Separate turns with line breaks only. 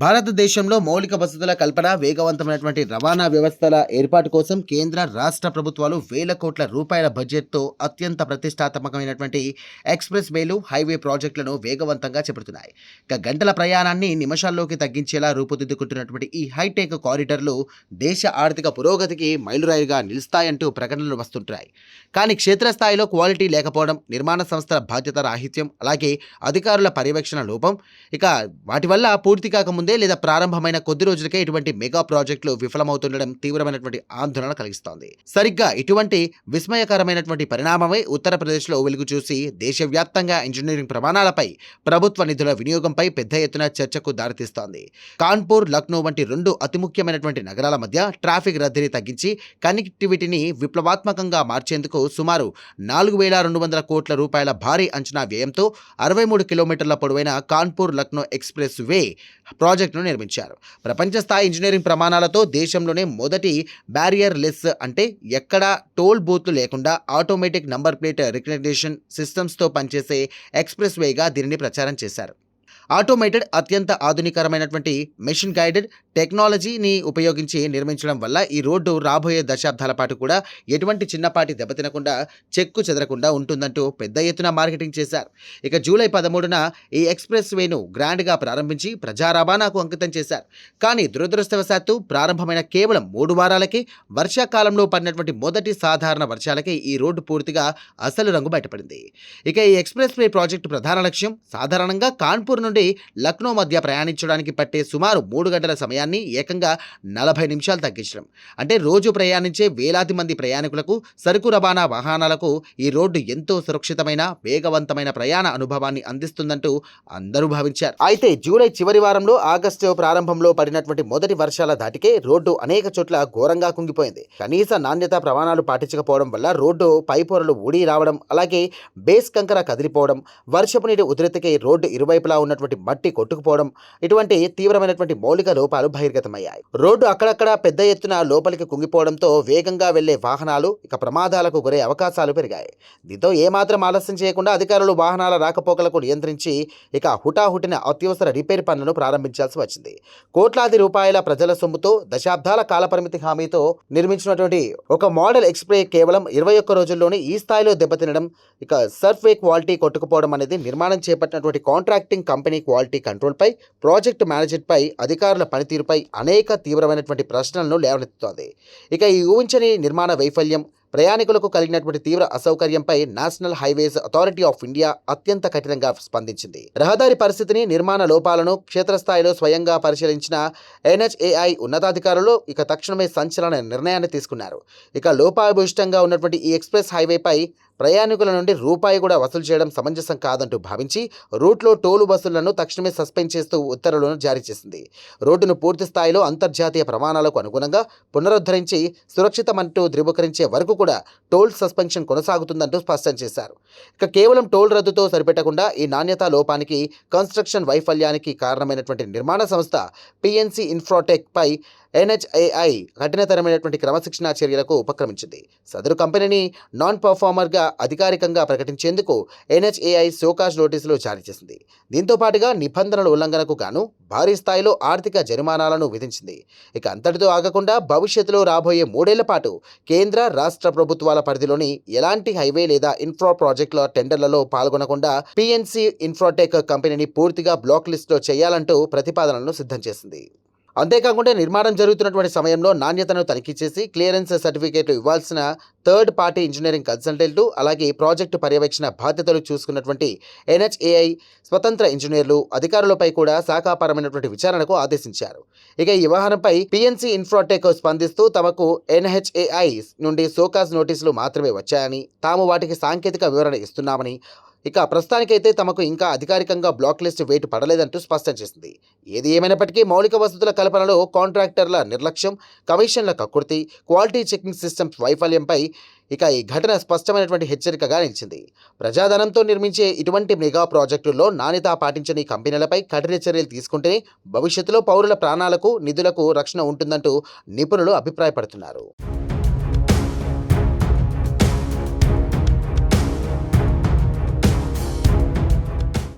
భారతదేశంలో మౌలిక వసతుల కల్పన, వేగవంతమైనటువంటి రవాణా వ్యవస్థల ఏర్పాటు కోసం కేంద్ర, రాష్ట్ర ప్రభుత్వాలు వేల కోట్ల రూపాయల బడ్జెట్‌తో అత్యంత ప్రతిష్టాత్మకమైనటువంటి ఎక్స్‌ప్రెస్ వేలు, హైవే ప్రాజెక్టులను వేగవంతంగా చేపడుతున్నాయి. గంటల ప్రయాణాన్ని నిమిషాల్లోకి తగ్గించేలా రూపుదిద్దుకుంటున్నటువంటి ఈ హైటెక్ కారిడార్‌లు దేశ ఆర్థిక పురోగతికి మైలురాయిగా నిలుస్తాయంటూ ప్రకటనలు వస్తుంటాయి. కానీ క్షేత్రస్థాయిలో క్వాలిటీ లేకపోవడం, నిర్మాణ సంస్థల బాధ్యత రాహిత్యం, అలాగే అధికారుల పర్యవేక్షణ లోపం, ఇక వాటి వల్ల పూర్తి కాకముందే లేదా ప్రారంభమైన కొద్ది రోజులకే ఇటువంటి మెగా ప్రాజెక్టులు విఫలమవుతుండడం తీవ్రమైనటువంటి ఆందోళన కలిగిస్తోంది. సరిగ్గా ఇటువంటి విస్మయకరమైనటువంటి పరిణామమే ఉత్తరప్రదేశ్లో వెలుగు చూసి దేశవ్యాప్తంగా ఇంజనీరింగ్ ప్రమాణాలపై, ప్రభుత్వ నిధుల వినియోగంపై పెద్ద ఎత్తున చర్చకు దారితీస్తోంది. కాన్పూర్, లక్నో వంటి రెండు అతి ముఖ్యమైనటువంటి నగరాల మధ్య ట్రాఫిక్ రద్దీని తగ్గించి కనెక్టివిటీని విప్లవాత్మకంగా మార్చేందుకు సుమారు 4,200 కోట్ల రూపాయల భారీ అంచనా వ్యయంతో 63 కిలోమీటర్ల పొడవైన కాన్పూర్ లక్నో ఎక్స్‌ప్రెస్ వే ప్రాజెక్టును నిర్మించారు. ప్రపంచ స్థాయి ఇంజనీరింగ్ ప్రమాణాలతో దేశంలోనే మొదటి బ్యారియర్ లెస్, అంటే ఎక్కడా టోల్ బూత్లు లేకుండా ఆటోమేటిక్ నంబర్ ప్లేట్ రికగ్నిషన్ సిస్టమ్స్తో పనిచేసే ఎక్స్‌ప్రెస్ వేగా దీనిని ప్రచారం చేశారు. ఆటోమేటెడ్, అత్యంత ఆధునికరమైనటువంటి మెషిన్ గైడెడ్ టెక్నాలజీని ఉపయోగించి నిర్మించడం వల్ల ఈ రోడ్డు రాబోయే దశాబ్దాల పాటు కూడా ఎటువంటి చిన్నపాటి దెబ్బతినకుండా, చెక్కు చెదరకుండా ఉంటుందంటూ పెద్ద ఎత్తున మార్కెటింగ్ చేశారు. ఇక జూలై 13న ఈ ఎక్స్‌ప్రెస్ వేను గ్రాండ్గా ప్రారంభించి ప్రజా రవాణాకు అంకితం చేశారు. కానీ దురదృష్టవశాత్తు ప్రారంభమైన కేవలం 3 వారాలకే వర్షాకాలంలో పడినటువంటి మొదటి సాధారణ వర్షాలకే ఈ రోడ్డు పూర్తిగా అసలు రంగు బయటపడింది. ఇక ఈ ఎక్స్‌ప్రెస్ వే ప్రాజెక్టు ప్రధాన లక్ష్యం సాధారణంగా కాన్పూర్ నుండి లక్నో మధ్య ప్రయాణించడానికి పట్టే సుమారు 3 గంటల సమయాన్ని ఏకంగా 40 నిమిషాలు తగ్గించడం. అంటే రోజు ప్రయాణించే వేలాది మంది ప్రయాణికులకు, సరుకు రవాణా వాహనాలకు ఈ రోడ్డు ఎంతో సురక్షితమైన, వేగవంతమైన ప్రయాణ అనుభవాన్ని అందిస్తుందంటూ అందరూ భావించారు. అయితే జూలై చివరి వారంలో, ఆగస్టు ప్రారంభంలో పడినటువంటి మొదటి వర్షాల ధాటికే రోడ్డు అనేక చోట్ల ఘోరంగా కుంగిపోయింది. కనీస నాణ్యత ప్రమాణాలు పాటించకపోవడం వల్ల రోడ్డు పైపొరలు ఊడి రావడం, అలాగే బేస్ కంకర కదిలిపోవడం, వర్షపు నీటి ఉధృతికి రోడ్డు ఇరువైపులా ఉన్నటువంటి మట్టి కొట్టుకుపోవడం, ఇటువంటి తీవ్రమైనటువంటి మౌలిక లోపాలు బహిర్గతమయ్యాయి. రోడ్డు అక్కడక్కడ పెద్ద ఎత్తున లోపలికి కుంగిపోవడంతో వేగంగా వెళ్లే వాహనాలు ఇక ప్రమాదాలకు గురే అవకాశాలు పెరిగాయి. దీంతో ఏమాత్రం ఆలస్యం చేయకుండా అధికారులు వాహనాల రాకపోకలకు నియంత్రించి ఇక హుటాహుటిన అత్యవసర రిపేర్ పనులను ప్రారంభించాల్సి వచ్చింది. కోట్లాది రూపాయల ప్రజల సొమ్ముతో, దశాబ్దాల కాలపరిమితి హామీతో నిర్మించినటువంటి ఒక మోడల్ ఎక్స్‌ప్రెస్ కేవలం 21 రోజుల్లోనే ఈ స్థాయిలో దెబ్బతినడం, ఇక సర్ఫ్ వే క్వాలిటీ కొట్టుకుపోవడం అనేది నిర్మాణం చేపట్టినటువంటి కాంట్రాక్టింగ్ కంపెనీ క్వాలిటీ కంట్రోల్పై, ప్రాజెక్టు మేనేజ్మెంట్పై, అధికారుల పనితీరుపై అనేక తీవ్రమైనటువంటి ప్రశ్నలను లేవనెత్తుతోంది. ఇక ఈ ఊహించని నిర్మాణ వైఫల్యం, ప్రయాణికులకు కలిగినటువంటి తీవ్ర అసౌకర్యంపై National Highways Authority of India అత్యంత కఠినంగా స్పందించింది. రహదారి పరిస్థితిని, నిర్మాణ లోపాలను క్షేత్రస్థాయిలో స్వయంగా పరిశీలించిన NHAI ఉన్నతాధికారులు ఇక తక్షణమే సంచలన నిర్ణయాన్ని తీసుకున్నారు. ఇక లోపాభూయిష్టంగా ఉన్నటువంటి ఈ ఎక్స్‌ప్రెస్ హైవేపై ప్రయాణికుల నుండి రూపాయి కూడా వసూలు చేయడం సమంజసం కాదంటూ భావించి రూట్లో టోలు బస్సులను తక్షణమే సస్పెండ్ చేస్తూ ఉత్తర్వులను జారీ చేసింది. రోడ్డును పూర్తి స్థాయిలో అంతర్జాతీయ ప్రమాణాలకు అనుగుణంగా పునరుద్ధరించి సురక్షితమంటూ ధృవీకరించే వరకు కూడా టోల్ సస్పెన్షన్ కొనసాగుతుందంటూ స్పష్టం చేశారు. ఇక కేవలం టోల్ రద్దుతో సరిపెట్టకుండా ఈ నాణ్యతా లోపానికి, కన్స్ట్రక్షన్ వైఫల్యానికి కారణమైనటువంటి నిర్మాణ సంస్థ PNC ఇన్ఫ్రాటెక్ పై NHAI కఠినతరమైనటువంటి క్రమశిక్షణా చర్యలకు ఉపక్రమించింది. సదరు కంపెనీని నాన్ పర్ఫార్మర్గా అధికారికంగా ప్రకటించేందుకు NHAI షోకాజ్ నోటీసులు జారీ చేసింది. దీంతో పాటుగా నిబంధనల ఉల్లంఘనకు గాను భారీ స్థాయిలో ఆర్థిక జరిమానాలను విధించింది. ఇక అంతటితో ఆగకుండా భవిష్యత్తులో రాబోయే 3 ఏళ్ల పాటు కేంద్ర, రాష్ట్ర ప్రభుత్వాల పరిధిలోని ఎలాంటి హైవే లేదా ఇన్ఫ్రా ప్రాజెక్టుల టెండర్లలో పాల్గొనకుండా PNC ఇన్ఫ్రాటెక్ కంపెనీని పూర్తిగా బ్లాక్ లిస్టులో చేయాలంటూ ప్రతిపాదనలను సిద్ధం చేసింది. అంతేకాకుండా నిర్మాణం జరుగుతున్నటువంటి సమయంలో నాణ్యతను తనిఖీ చేసి క్లియరెన్స్ సర్టిఫికేట్లు ఇవ్వాల్సిన థర్డ్ పార్టీ ఇంజనీరింగ్ కన్సల్టెంట్లు, అలాగే ప్రాజెక్టు పర్యవేక్షణ బాధ్యతలు చూసుకున్నటువంటి NHAI స్వతంత్ర ఇంజనీర్లు, అధికారులపై కూడా శాఖాపరమైనటువంటి విచారణకు ఆదేశించారు. ఇక ఈ వ్యవహారంపై PNC ఇన్ఫ్రాటెక్ స్పందిస్తూ తమకు NHAI నుండి షోకాజ్ నోటీసులు మాత్రమే వచ్చాయని, తాము వాటికి సాంకేతిక వివరణ ఇస్తున్నామని, ఇక ప్రస్తుతానికైతే తమకు ఇంకా అధికారికంగా బ్లాక్ లిస్ట్ వేటు పడలేదంటూ స్పష్టం చేసింది. ఏది ఏమైనప్పటికీ మౌలిక వసతుల కల్పనలో కాంట్రాక్టర్ల నిర్లక్ష్యం, కమిషన్ల కక్కుర్తి, క్వాలిటీ చెకింగ్ సిస్టమ్స్ వైఫల్యంపై ఇక ఈ ఘటన స్పష్టమైనటువంటి హెచ్చరికగా నిలిచింది. ప్రజాధనంతో నిర్మించే ఇటువంటి మెగా ప్రాజెక్టుల్లో నాణ్యత పాటించని కంపెనీలపై కఠిన చర్యలు తీసుకుంటేనే భవిష్యత్తులో పౌరుల ప్రాణాలకు, నిధులకు రక్షణ ఉంటుందంటూ నిపుణులు అభిప్రాయపడుతున్నారు.